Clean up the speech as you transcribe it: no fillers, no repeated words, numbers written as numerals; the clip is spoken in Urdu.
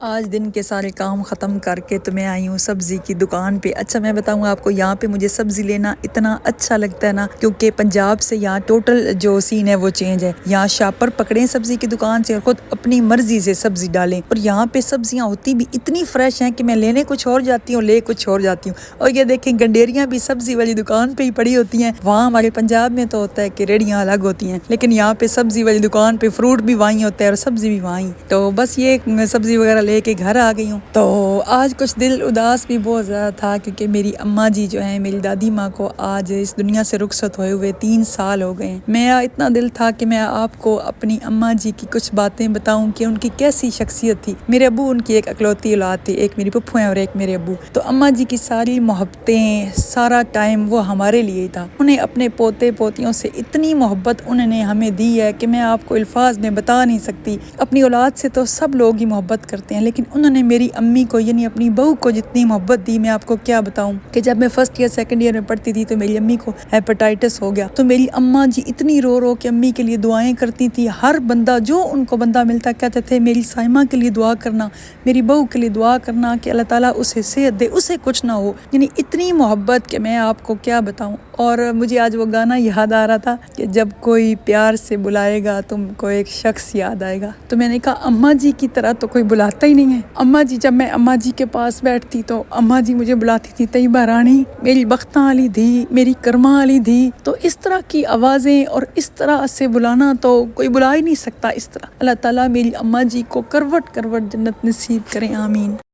آج دن کے سارے کام ختم کر کے تو میں آئی ہوں سبزی کی دکان پہ۔ اچھا میں بتاؤں آپ کو، یہاں پہ مجھے سبزی لینا اتنا اچھا لگتا ہے نا، کیونکہ پنجاب سے یہاں ٹوٹل جو سین ہے وہ چینج ہے۔ یہاں شاپر پکڑیں سبزی کی دکان سے اور خود اپنی مرضی سے سبزی ڈالیں، اور یہاں پہ سبزیاں ہوتی بھی اتنی فریش ہیں کہ میں لینے کچھ اور جاتی ہوں، لے کچھ اور جاتی ہوں۔ اور یہ دیکھیں گنڈیریاں بھی سبزی والی دکان پہ ہی پڑی ہوتی ہیں۔ وہاں ہمارے پنجاب میں تو ہوتا ہے کہ ریڑیاں الگ ہوتی ہیں، لیکن یہاں پہ سبزی والی دکان پہ فروٹ بھی وہیں ہوتا ہے اور سبزی بھی وہیں۔ تو بس یہ سبزی وغیرہ لے کے گھر آ گئی ہوں۔ تو آج کچھ دل اداس بھی بہت زیادہ تھا، کیونکہ میری اماں جی جو ہیں، میری دادی ماں کو آج اس دنیا سے رخصت ہوئے 3 سال ہو گئے ہیں۔ میرا اتنا دل تھا کہ میں آپ کو اپنی اماں جی کی کچھ باتیں بتاؤں کہ ان کی کیسی شخصیت تھی۔ میرے ابو ان کی ایک اکلوتی اولاد تھی، ایک میری پھپھو ہیں اور ایک میرے ابو۔ تو اماں جی کی ساری محبتیں، سارا ٹائم وہ ہمارے لیے ہی تھا۔ انہیں اپنے پوتے پوتیوں سے اتنی محبت انہوں نے ہمیں دی ہے کہ میں آپ کو الفاظ میں بتا نہیں سکتی۔ اپنی اولاد سے تو سب لوگ ہی محبت کرتے ہیں، لیکن انہوں نے میری امی کو یعنی اپنی بہو کو جتنی محبت دی، میں آپ کو کیا بتاؤں۔ کہ جب میں فرسٹ ایئر سیکنڈ ایئر میں پڑھتی تھی تو میری امی کو ہیپاٹائٹس ہو گیا، تو میری اماں جی اتنی رو رو کے امی کے لیے دعائیں کرتی تھی۔ ہر بندہ جو ان کو بندہ ملتا کہتے تھے میری سائمہ کے لیے دعا کرنا، میری بہو کے لیے دعا کرنا کہ اللہ تعالیٰ اسے صحت دے، اسے کچھ نہ ہو۔ یعنی اتنی محبت کہ میں آپ کو کیا بتاؤں۔ اور مجھے آج وہ گانا یاد آ رہا تھا کہ جب کوئی پیار سے بلائے گا تم کو ایک شخص یاد آئے گا۔ تو میں نے کہا اماں جی کی طرح تو کوئی بلاتا ہی نہیں ہے۔ اماں جی، جب میں اماں جی کے پاس بیٹھتی تو اماں جی مجھے بلاتی تھی طیبہ رانی، میری بختاں والی دھی، میری کرماں والی دھی۔ تو اس طرح کی آوازیں اور اس طرح سے بلانا تو کوئی بلا ہی نہیں سکتا اس طرح۔ اللہ تعالیٰ میری اماں جی کو کروٹ کروٹ جنت نصیب کریں، آمین۔